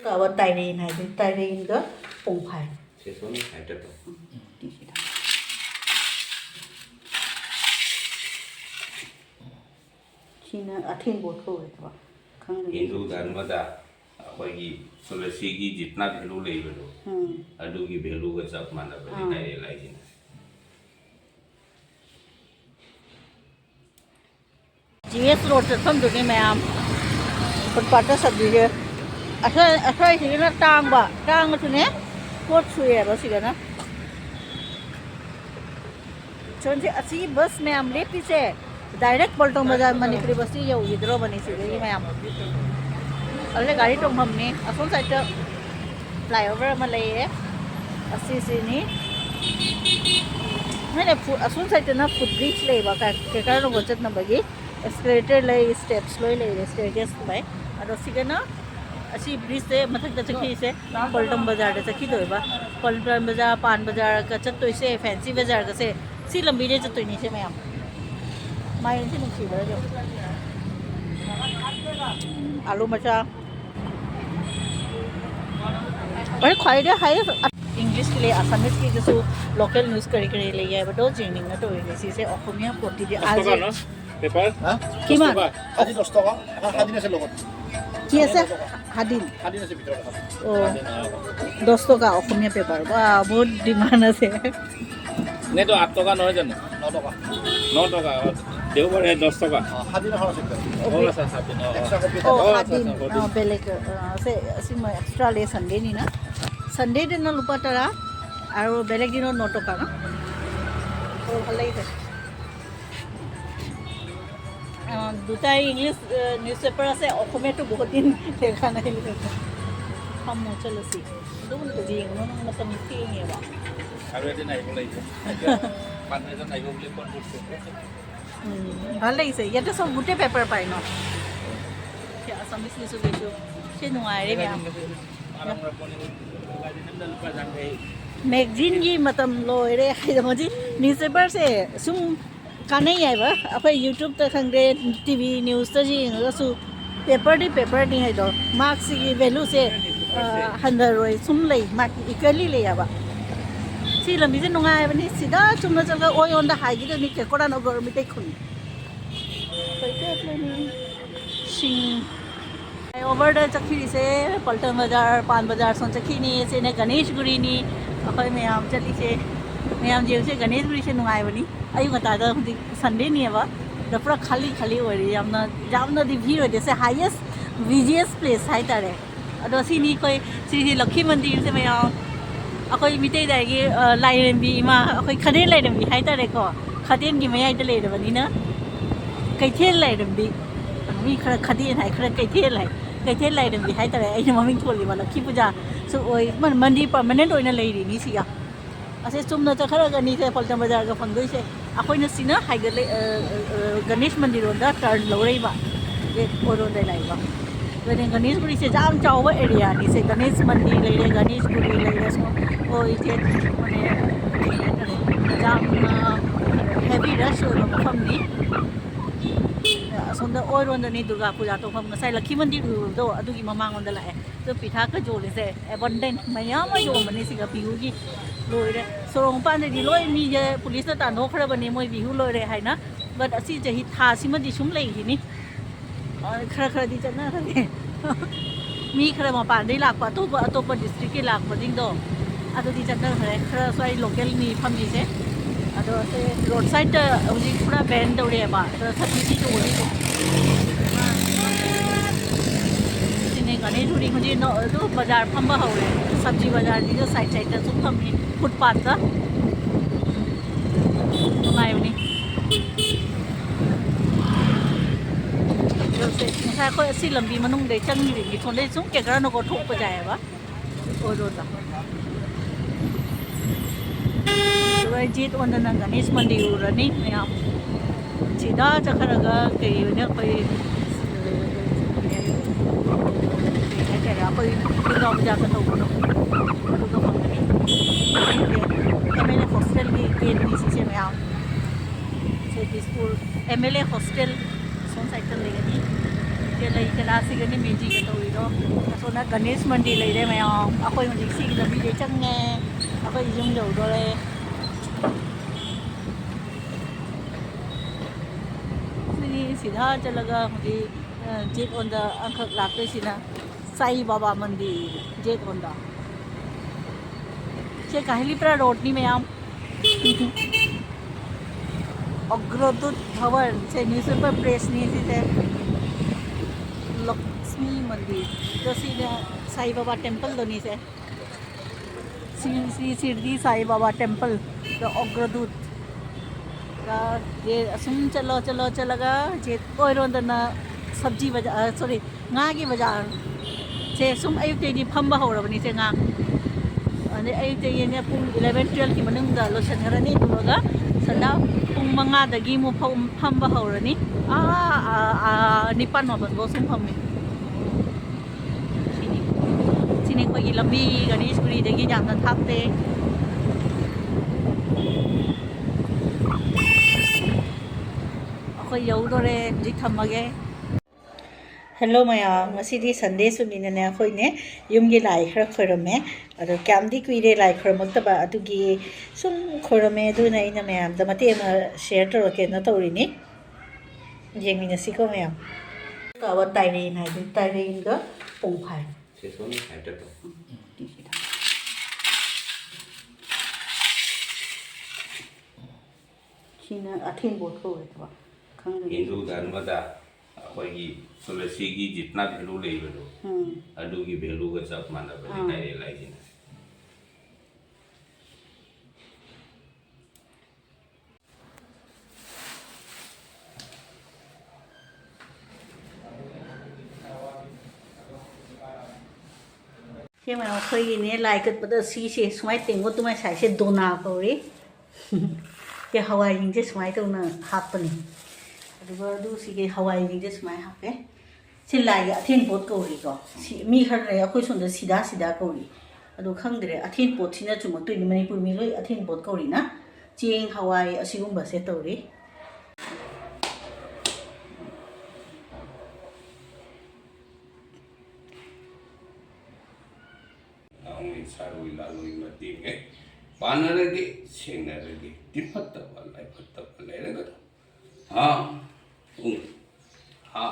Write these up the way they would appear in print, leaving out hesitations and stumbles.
अब ताइरेन है ताइरेन का पोंफाई 세손이 잘 됐다. China अथेन बोट को है तो खंग हिंदू धर्म दा अखोगी तुलसी की जितना वैल्यू लेबलो अदुगी वैल्यू का सब मानबली है लाइजिन जीएस रोड से थम दुनी मैम फुटपाथ सब्जी है अच्छा इसी टांग सुने पोट छुए बस इधर ना चोन से अच्छी बस मैम ले पीछे डायरेक्ट पलटों बाजार मणिपुरी बस्ती ये उधरो बनी सी गई मैम अरे गाड़ी तो हमने असों साइड फ्लाईओवर में ले है अस्सी से नहीं मैंने असों साइड ना फुट ब्रिज ले बाका के कारण वचन न बगी एस्केलेटर ले स्टेप्स ले स्टेयरकेस में और उसी ना अच्छी ब्रिज से मतलब चखी से पलटों बाजार चखी तो बा पलटों बाजार पान बाजार का चत तो इसे फैंसी बाजार का से सी लंबी रे चत तो नहीं से मैम माइन से नहीं चीज़ जो आलू मचा पर ख्वाइदे हाई इंग्लिश के लिए असमिस की जैसे लोकल न्यूज़ करी ले जाए बट वो चेंजिंग ना तो इसी से ऑफिमिया पोटी दे आज पेपर किमान हादी 10 টাকা हादी আছে লগত কি আছে হাদিন আছে ভিতৰত ও 10 টাকা অসমীয়া পেপার বা বহুত ডিমান্ড আছে নে তো 8 টাকা নহয় জানো 9 টাকা 9 টাকা দেওবাৰে 10 টাকা हादी এখন আছে हो ला साथी एक्स्ट्रा कॉपी ओ हादिन बेलेग से सिम एक्स्ट्रा ले संडे नि ना संडे दिन लुपा तरा আৰু বেলেগ দিনৰ 9 টাকা না তো ভাল লাগিছে দুটা इंग्लिश न्यूज़पेपर আছে অসমীয়াটো বহুত দিন দেখা নাই हम चलो सी दोन तो जी उन्होंने मतलब मिथिंग है আৰু এদিন আহিব লাগিব মানুহ এজন আহিব বুলি ফোন কৰিছে ভাল লাগিছে ইয়াতে সব গোটে পেপাৰ পাই ন আসামিস লিসু গেছো সে নুৱাৰে বেয়া मैगजीन की मतलब लोरे हाइदमजी न्यूज़पेपर से सुम काने याइबा अखै यूट्यूब त खंगरे टीवी न्यूज़ त जी गसु पेपर नी है दो मार्क्स की वैल्यू से 100 रोय सुम लै मार्क इक्वली ले याबा सी लम्बी से नुंगाय बनी सीधा चुमना चलगा ओय ओन द हाइगी तो नि केकोडा नगर मिते खुन पैके प्लेनी सिंग ओवर द चखी से पलटन बाजार पान बाजार सोन चखी नी से ने गणेशगुरी नी अखै मैम चली से मैम जे से गणेशगुरी से नुंगाय बनी अयु गता द संडे नी बा द पूरा खाली ओरी यामना दि भीड़ होय से हाईएस्ट विजिएस्ट प्लेस हाय तारे अदो सिनी कोई श्री लक्ष्मी मंदिर से मैम अखोई मिते दागी लाइरेंबी इमा अखोई खदेन लाइरेंबी हाय तारे को खदेन की मयाइ द लेरबनी ना कैथेल लाइरेंबी मी खरा खदेन हाय खरा कैथेल लाइरेंबी हाय तारे आई ममिंग थोली वाला की पूजा सो ओय मंदिर परमानेंट ओइना लेरी नि सिया असे चुमना चखरा गनी से पलटन बाजार का फंगोई से अखोइना सिना हाइगले गणेश मंदिर ओंदा टर्न लौरेबा ये ओरो दे लाइबा वेने गणेशगुरी से जाम चावबा एरिया नि से गणेश मंदिर लेरे गणेशगुरी लेरे सो ओ इथे माने जाम हेवी रश ओइबा मफमनि असोंदा ओइरोंदनि दुर्गा पूजा तो फम नसाइ लक्ष्मी मंदिर दो अदुगी ममांगोंदा लाए तो पिठा का जोले से एबंडेंट मयाम योमनि सिगा बिहुगी लोरे सोरोंग पानदि लोय मी जे पुलिस ना तानोखरबनि मोय बिहु लोरे हाइना बट असि जहि था सिमदि सुम लेहिनि खरा दी चना रहे मी खरा मपान लाप अतोप डिस्ट्रिक्ट की लाप जिंदो अदुदी चना खरे खरा स्वाई लोकल नि फमनि से अदो से रोड साइड हुजी पूरा बैन दौरे बा सब्जी तो होली तो सिने गणेशगुरी हुजी नो तो बाजार फंबा हौरे सब्जी बाजार दी साइड सुम फमनि फुटपाथ का मायवनी नसा को असि लंबी मनुंग दे चंगी रि सोंदे सुम के गरा नको ठोक पजायबा ओरोदा तो जीत ओंदना गणेश मंदिर उरनी मैम सीधा चखरगा के ने कोई कोई गांव जाकर तो बोलो तो फंगनी एमएलए हॉस्टल की गेट नीचे से मैम से स्कूल एमएलए हॉस्टल सोन साइकिल लेगनी ये लई चला सिगनी मेजी के तौरीदो असोना गणेश मंदिर लेरे मयाम अखोई हजिक सिगी लबी दे चंगे अखोई युम यौदोरे सीधा चलगा मुझे जेट ऑन द अंकक लाते सिना साई बाबा मंदिर जेट ऑन द से काहिलीपरा रोड नी मयाम अग्रदूत भवन से न्यूज़पेपर प्रेस नी से लक्ष्मी मंदिर जो सीधा साई बाबा टेम्पल दोनी से श्री शिरडी साई बाबा टेम्पल द अग्रदूत ये असुम चलो चलो चलगा जे ओइरोंदना सब्जी बाजार सॉरी गागी बाजार से सुम अयुक्तेनी फंबा हौरबनी से गा अने अयुक्तेनी पुंग 11 12 की मनुंगदा लोसनगरनी दुगा सदा पुंग मंगादगी मु फंबा हौरनी निपान माबन बो सुम फम्मी सिनी कोई लंबी गणेशपुरी दगी जामना थापते अखोई यौदोरे जी थम्मगे हेलो मैम मसीदी संडे सुनिने अखोइने युमगी लाई खर खोरमे अदो क्यामदी कुइरे लाई खोरमक्तबा अदुगी सुम खोरमे दुना इना मैम द मते म शेयर तोरके न तौरिनी येंगिनसिको मैम कावा ताइरेन हाइदु ताइरेन ग पोंफाइ 세손이 잘 됐다. 시나 아틴 보트고 그랬다 हिंदू धर्मदा अखोई तुलसी जितना वैल्यू लेबो अदुगी वैल्यू का सब मानबनी हाय लाइजिन ये मैं अखोई ने लाइक पद सी से सुमाय तेंगो तुमाय साइ से दोना कौरे ये हवाई जिंजे सुमाय तो ना हापनी अदुगा दु सिगे हवाई जिंजे सुमाय हापे से लाई अथेन पोत कौरी को मी खर रे अखोई सुंद सीधा सीधा कौरी अदु खंगदरे अथेन पोत सिना चुमक्तोइ मणिपुर मी लोई अथेन पोत कौरी ना चेंग हवाई असिगुंबा से तौरी सारुई लालुई मतीगे पानरगे सेंगरगे तिफत्तबा लाइफत्तबा लेरगा हां हां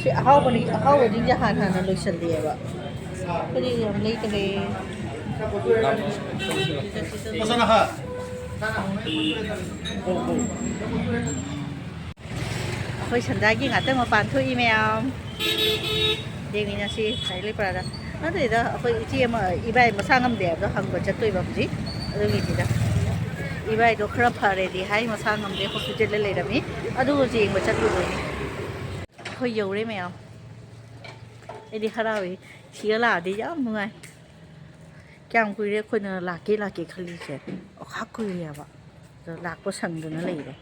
से अहावनी जहान हाना लोइसल्लिएबा करी हम लेतरे Masana ha. अखोई संदागी ngata mapan thoi मैम देंगिना सी साइले परादा नदेदा अखोई इची अमा इबाई मसा ngamde abdo hangba chatoi bamji adugi dida इबाई दो खरा फारे दी हाई मसा ngamde हॉस्पिटल ले लेरमी अदु जी इंग चतु दोनी अखोई यौरे मैम एदी खरावी सिगला दी याम नुगाई क्याम कुइरे खोइना लाके खलीसे अखा कुइरेबा तो लाको संगदना लेरे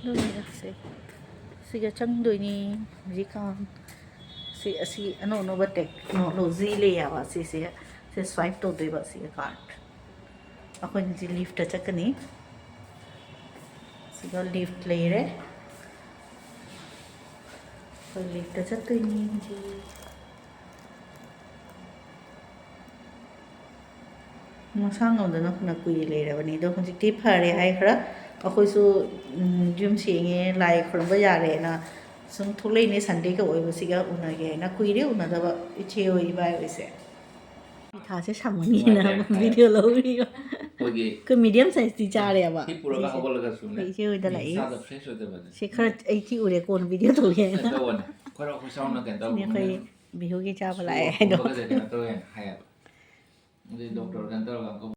दुनिया से सिगा चंगदोइनी जिकाम से असि अनो नो टेक्नोलॉजी लेयाबा से स्वाइप तो देबा से कार्ड अखोइन जी लिफ्ट चकनी सिगा लिफ्ट लेरे तो लिफ्ट चतोइनी जी मसांगोंदना खना कुई लेरबनी दो हजिकती फरे हाय खरा अखोइसु जुम सेंगे लाई खरबा यारेना सुम थोलेने संडे का ओइबसिगा उनागे ना कुइरे उनादबा इचे ओइबा ओइसे पिठा से सामनी ना वीडियो लौरी होगी क मीडियम साइज ती चारेबा ही पूरा का बोल का सुन इचे ओइदा लाई सादा फ्रेश होते बने से खर एची उरे कोन वीडियो तो ये ना तो वन कोरा को साउंड के तो ने कोई बिहु के चावल आए तो है तो है मुझे डॉक्टर का तो